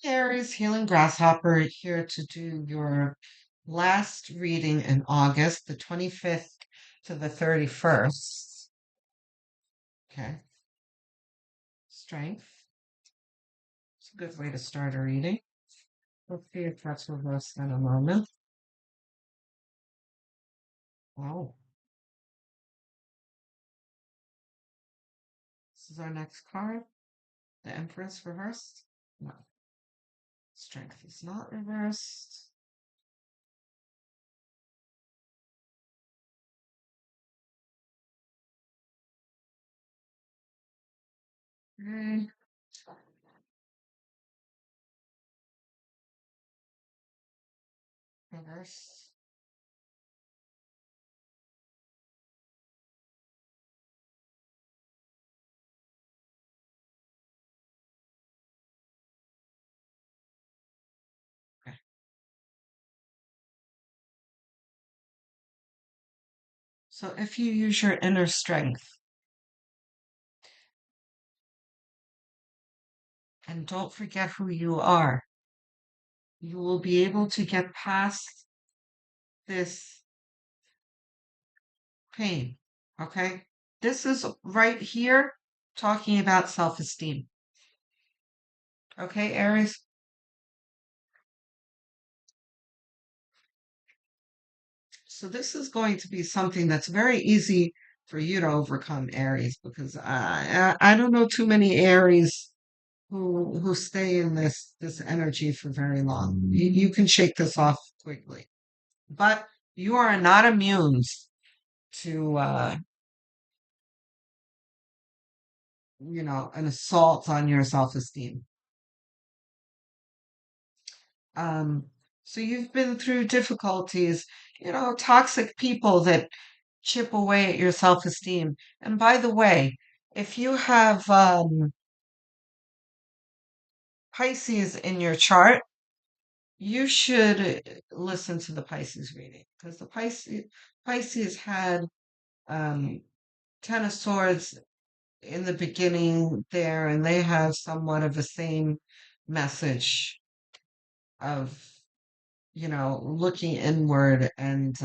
Aries Healing Grasshopper here to do your last reading in August, the 25th to the 31st. Okay. Strength. It's a good way to start a reading. We'll see if that's reversed in a moment. Oh, this is our next card. The Empress reversed. No. Strength is not reversed. Okay. Reverse. Okay. So if you use your inner strength and don't forget who you are, you will be able to get past this pain. Okay? This is right here talking about self esteem. Okay, Aries? So, this is going to be something that's very easy for you to overcome, Aries, because I don't know too many Aries who stay in this energy for very long. You can shake this off quickly, but you are not immune to an assault on your self-esteem. Um, so you've been through difficulties, toxic people that chip away at your self-esteem. And by the way, if you have Pisces in your chart, you should listen to the Pisces reading because the Pisces had um, Ten of Swords in the beginning there, and they have somewhat of the same message of, looking inward and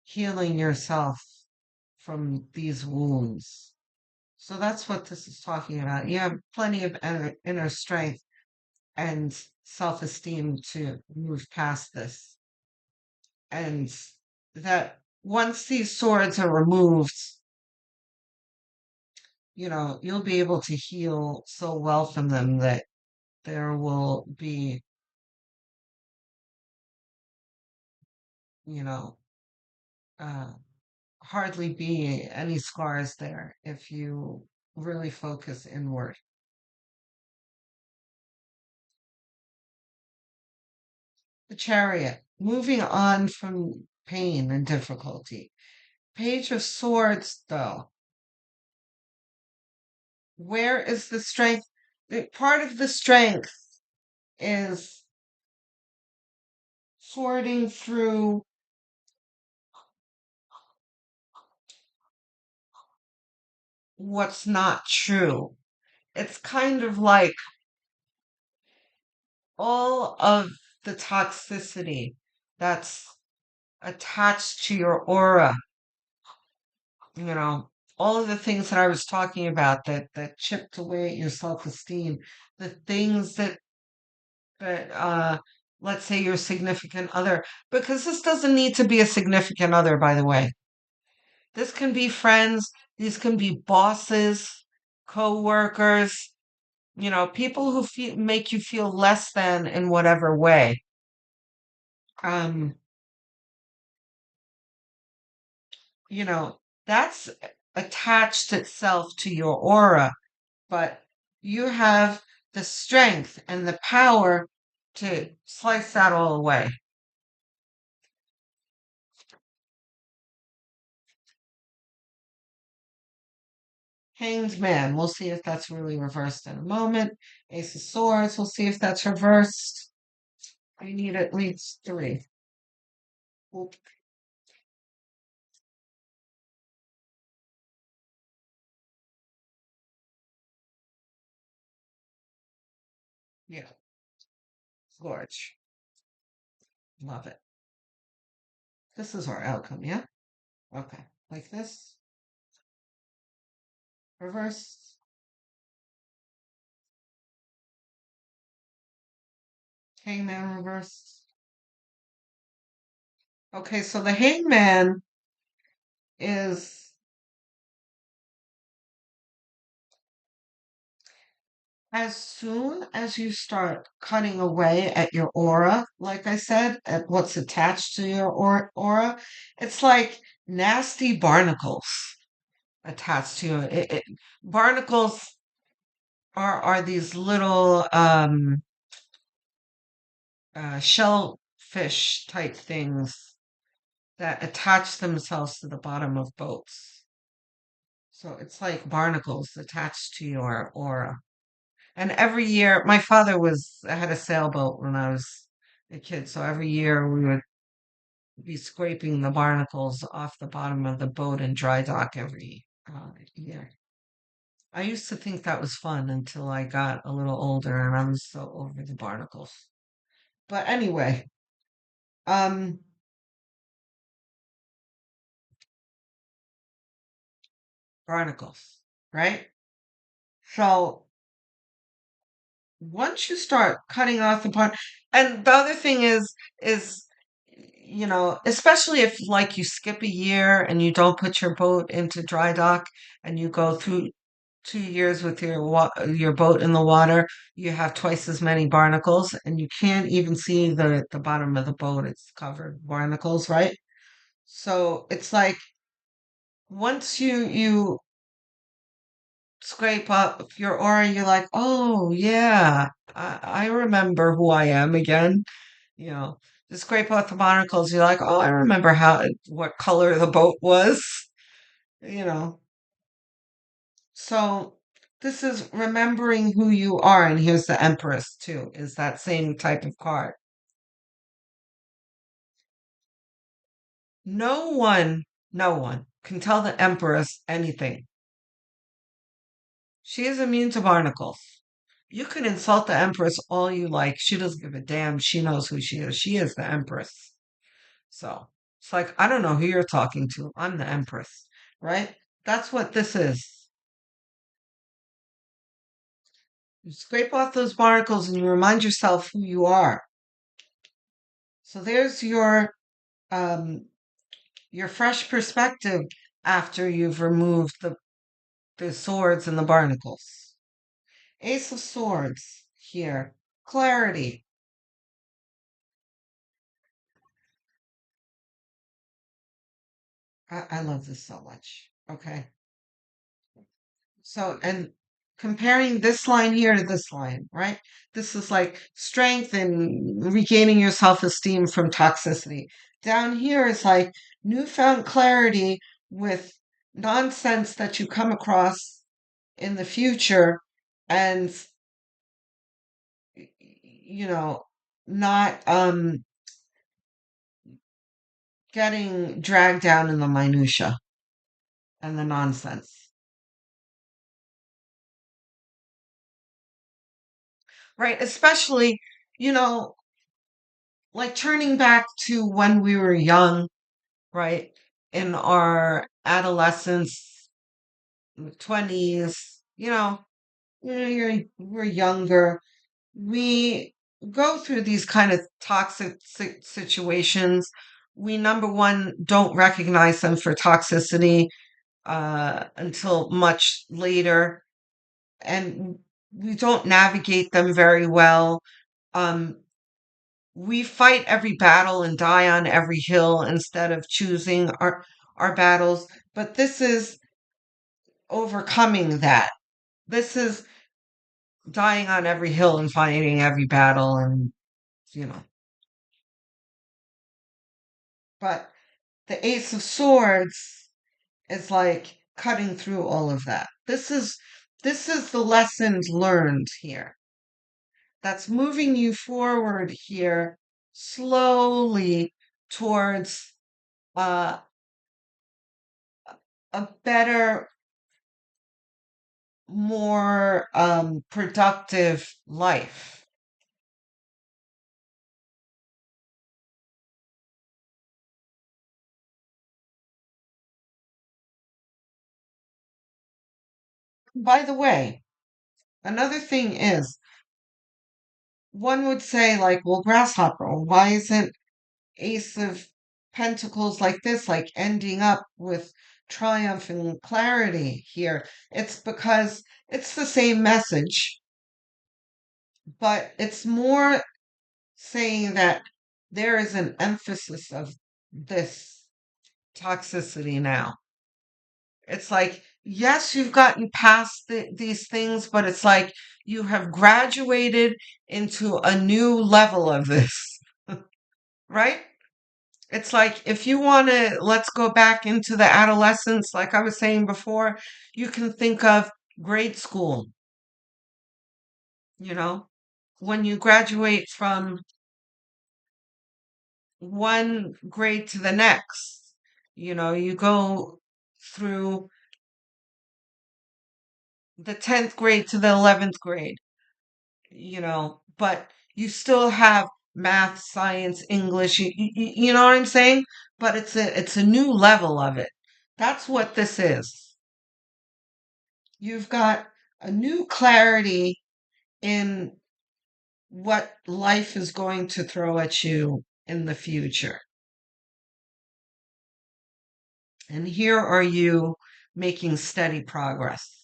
healing yourself from these wounds. So that's what this is talking about. You have plenty of inner strength and self esteem to move past this. And that once these swords are removed, you'll be able to heal so well from them that there will be, you know, uh, hardly be any scars there if you really focus inward. The Chariot, moving on from pain and difficulty. Page of Swords, though, where is the strength? Part of the strength is sorting through what's not true. It's kind of like all of the toxicity that's attached to your aura, you know, all of the things that I was talking about that chipped away at your self-esteem, the things that let's say your significant other, because this doesn't need to be a significant other, by the way. This can be friends, these can be bosses, co-workers, people who make you feel less than in whatever way. Um, you know, that's attached itself to your aura, but you have the strength and the power to slice that all away. Hanged Man, we'll see if that's really reversed in a moment. Ace of Swords, we'll see if that's reversed. I need at least three. Oop, yeah. Gorge. Love it. This is our outcome, yeah? Okay. Like this. Reverse. Hangman reverse. Okay, so the hangman is as soon as you start cutting away at your aura, like I said, at what's attached to your aura, it's like nasty barnacles attached to you. Barnacles are these little shellfish type things that attach themselves to the bottom of boats. So it's like barnacles attached to your aura. And every year, my father had a sailboat when I was a kid. So every year we would be scraping the barnacles off the bottom of the boat in dry dock every year. I used to think that was fun until I got a little older and I was so over the barnacles. But anyway, um, barnacles, right? So once you start cutting off the part, and the other thing is especially if like you skip a year and you don't put your boat into dry dock and you go through 2 years with your boat in the water, you have twice as many barnacles and you can't even see the bottom of the boat. It's covered with barnacles, right? So it's like once you scrape up your aura, you're like, oh yeah, I remember who I am again. You know, to scrape off the barnacles, you're like, oh, I remember what color the boat was. You know, so this is remembering who you are, and here's the Empress too. Is that same type of card? No one, no one can tell the Empress anything. She is immune to barnacles. You can insult the Empress all you like. She doesn't give a damn. She knows who she is. She is the Empress. So it's like, I don't know who you're talking to. I'm the Empress, right? That's what this is. You scrape off those barnacles and you remind yourself who you are. So there's um, your fresh perspective after you've removed the swords and the barnacles. Ace of Swords here. Clarity. I love this so much. Okay. So, and comparing this line here to this line, right? This is like strength and regaining your self-esteem from toxicity. Down here is like newfound clarity with nonsense that you come across in the future and, you know, not getting dragged down in the minutia and the nonsense. Right? Especially, you know, like turning back to when we were young, right? In our adolescence, 20s, we're younger. We go through these kind of toxic situations. We, number one, don't recognize them for toxicity until much later, and we don't navigate them very well. Um, we fight every battle and die on every hill instead of choosing our battles. But this is overcoming that. This is dying on every hill and fighting every battle, and you know. But the Ace of Swords is like cutting through all of that. This is the lessons learned here. That's moving you forward here slowly towards uh, a better, more productive life. By the way, another thing is one would say, like, well, grasshopper, why isn't Ace of Pentacles like this, like ending up with triumph and clarity here? It's because it's the same message, but it's more saying that there is an emphasis of this toxicity now. It's like, yes, you've gotten past these things, but it's like you have graduated into a new level of this, right? It's like if you want to, let's go back into the adolescence, like I was saying before, you can think of grade school, you know, when you graduate from one grade to the next, you go through the 10th grade to the 11th grade, but you still have math, science, English, you know what I'm saying? But it's a new level of it. That's what this is. You've got a new clarity in what life is going to throw at you in the future. And here are you making steady progress.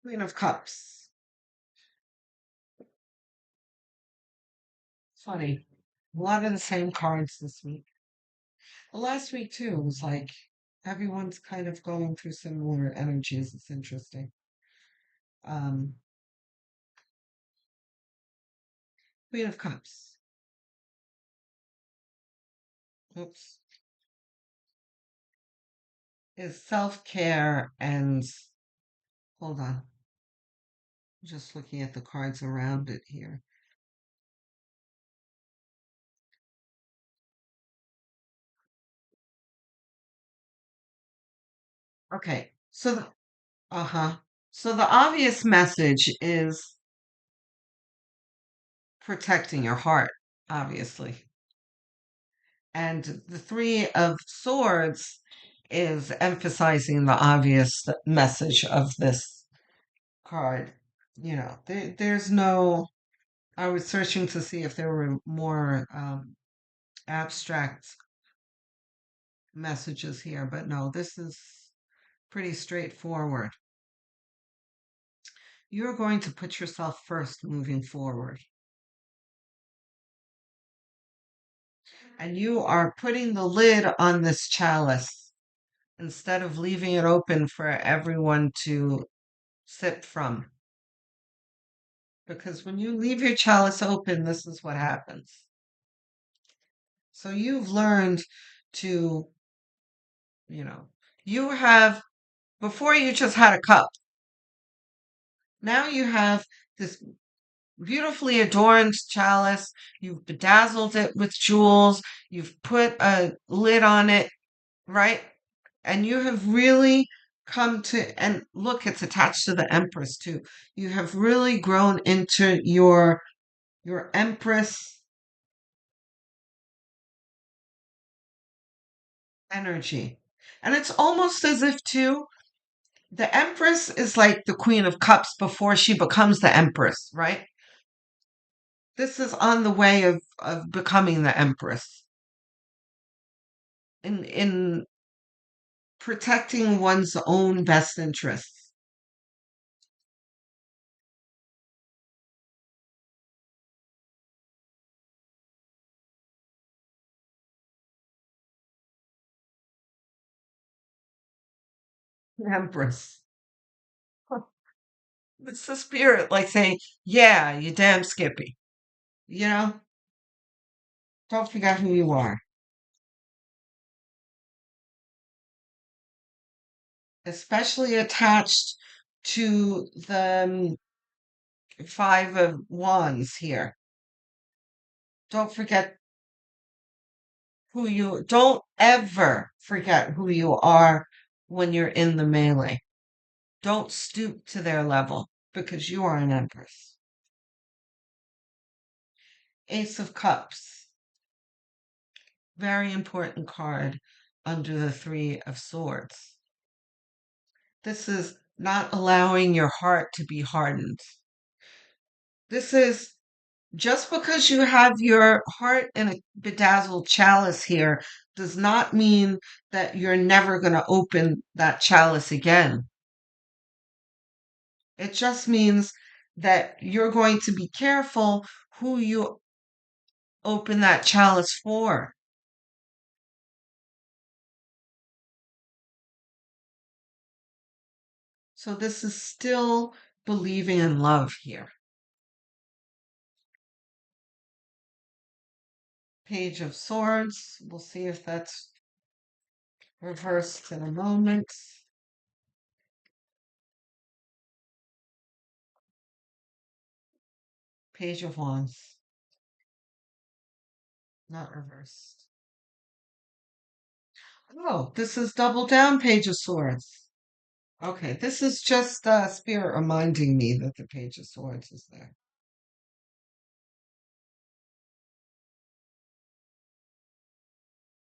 Queen of Cups. Funny. A lot of the same cards this week. Last week too was like everyone's kind of going through similar energies. It's interesting. Um, Queen of Cups. Oops. Is self-care and hold on. Just looking at the cards around it here. Okay. Uh-huh. So the obvious message is protecting your heart, obviously. And the Three of Swords is emphasizing the obvious message of this card. There's no. I was searching to see if there were more abstract messages here, but no, this is pretty straightforward. You're going to put yourself first moving forward. And you are putting the lid on this chalice instead of leaving it open for everyone to sip from. Because when you leave your chalice open, this is what happens. So you've learned to, you know, you have, before you just had a cup. Now you have this beautifully adorned chalice. You've bedazzled it with jewels. You've put a lid on it, right? And you have really come to, and look, it's attached to the Empress too. You have really grown into your Empress energy. And it's almost as if too, the Empress is like the Queen of Cups before she becomes the Empress, right? This is on the way of becoming the Empress. In protecting one's own best interests. Empress. It's the spirit, like saying, yeah, you damn Skippy. You know, don't forget who you are. Especially attached to the Five of Wands here. Don't forget don't ever forget who you are when you're in the melee. Don't stoop to their level because you are an empress. Ace of Cups, very important card under the Three of Swords. This is not allowing your heart to be hardened. This is just because you have your heart in a bedazzled chalice here does not mean that you're never going to open that chalice again. It just means that you're going to be careful who you open that chalice for. So this is still believing in love here. Page of Swords. We'll see if that's reversed in a moment. Page of Wands. Not reversed. Oh, this is double down Page of Swords. Okay, this is just Spirit reminding me that the Page of Swords is there.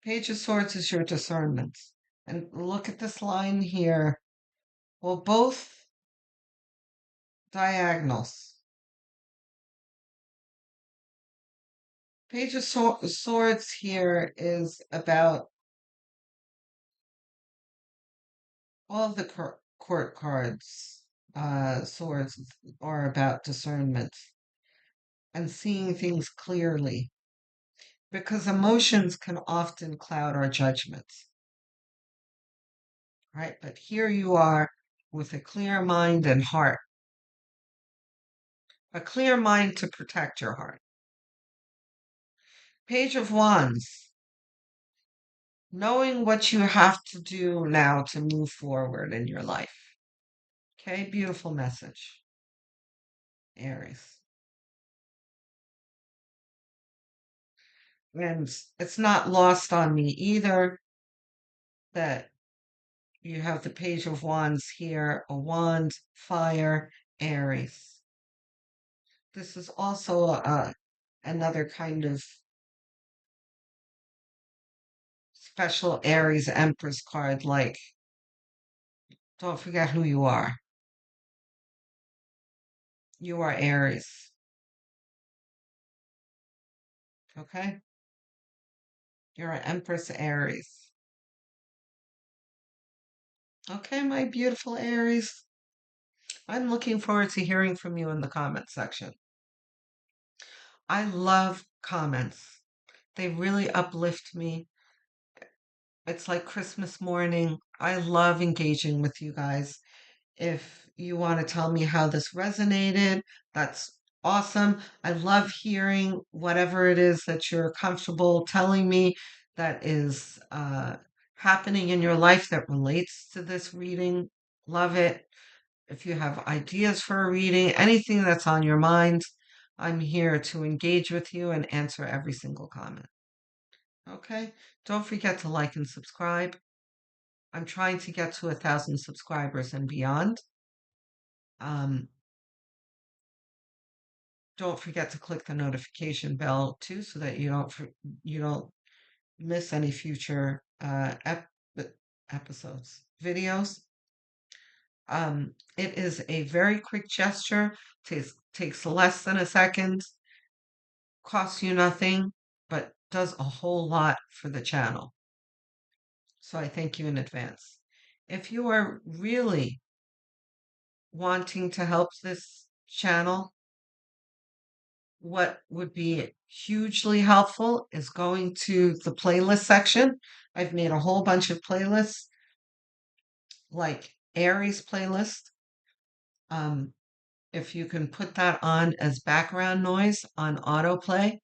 Page of Swords is your discernment. And look at this line here. Well, both diagonals. Page of Swords here is about all of the court cards. Swords are about discernment and seeing things clearly because emotions can often cloud our judgments, right? But here you are with a clear mind and heart, a clear mind to protect your heart. Page of Wands, knowing what you have to do now to move forward in your life. Okay, beautiful message, Aries. And it's not lost on me either that you have the Page of Wands here, a wand, fire, Aries. This is also another kind of special Aries Empress card, like, don't forget who you are. You are Aries. Okay? You're an Empress Aries. Okay, my beautiful Aries. I'm looking forward to hearing from you in the comment section. I love comments. They really uplift me. It's like Christmas morning. I love engaging with you guys. If you want to tell me how this resonated, that's awesome. I love hearing whatever it is that you're comfortable telling me that is happening in your life that relates to this reading. Love it. If you have ideas for a reading, anything that's on your mind, I'm here to engage with you and answer every single comment. Okay? Don't forget to like and subscribe. I'm trying to get to 1,000 subscribers and beyond. Um, don't forget to click the notification bell too, so that you don't miss any future episodes, videos. It is a very quick gesture. Takes less than a second, costs you nothing, but does a whole lot for the channel. So I thank you in advance. If you are really wanting to help this channel, what would be hugely helpful is going to the playlist section. I've made a whole bunch of playlists, like Aries playlist. Um, if you can put that on as background noise on autoplay.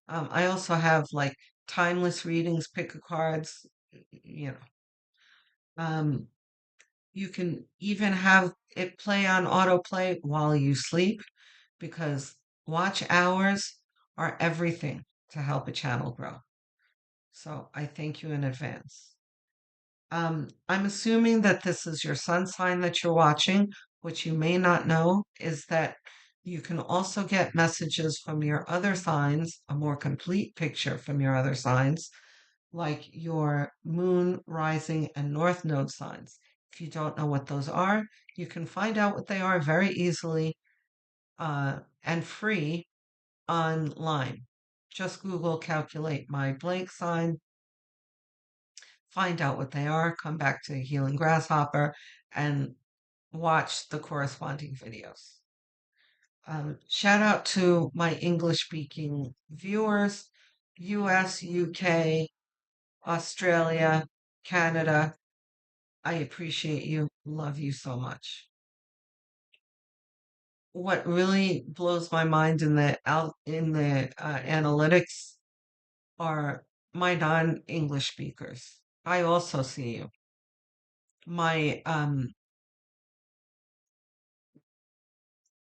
I also have like timeless readings, pick a cards, you know. Um, you can even have it play on autoplay while you sleep because watch hours are everything to help a channel grow. So I thank you in advance. I'm assuming that this is your sun sign that you're watching. What you may not know is that you can also get messages from your other signs, a more complete picture from your other signs, like your moon, rising, and north node signs. If you don't know what those are, you can find out what they are very easily and free online. Just Google calculate my blank sign, find out what they are, come back to Healing Grasshopper, and watch the corresponding videos. Shout out to my English speaking viewers, US, UK, Australia, Canada. I appreciate you, love you so much. What really blows my mind in the analytics are my non-English speakers. I also see you. My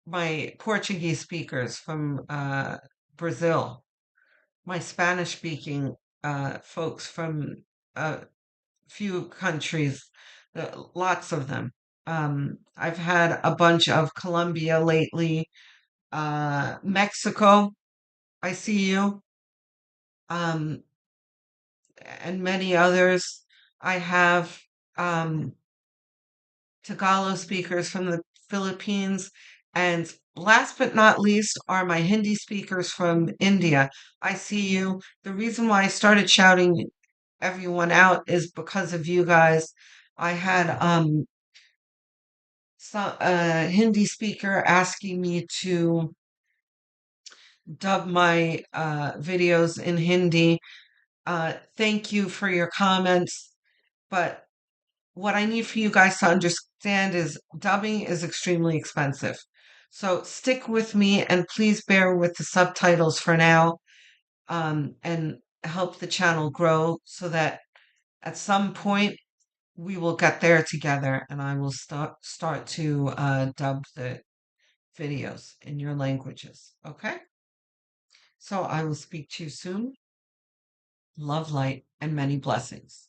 my Portuguese speakers from Brazil, my Spanish speaking folks from a few countries, lots of them. I've had a bunch of Colombia lately, Mexico, I see you, um, and many others. I have um, Tagalog speakers from the Philippines. And last but not least are my Hindi speakers from India. I see you. The reason why I started shouting everyone out is because of you guys. I had some Hindi speaker asking me to dub my videos in Hindi. Thank you for your comments, but what I need for you guys to understand is dubbing is extremely expensive. So stick with me and please bear with the subtitles for now, and help the channel grow so that at some point we will get there together and I will start to dub the videos in your languages. Okay? So I will speak to you soon. Love, light, and many blessings.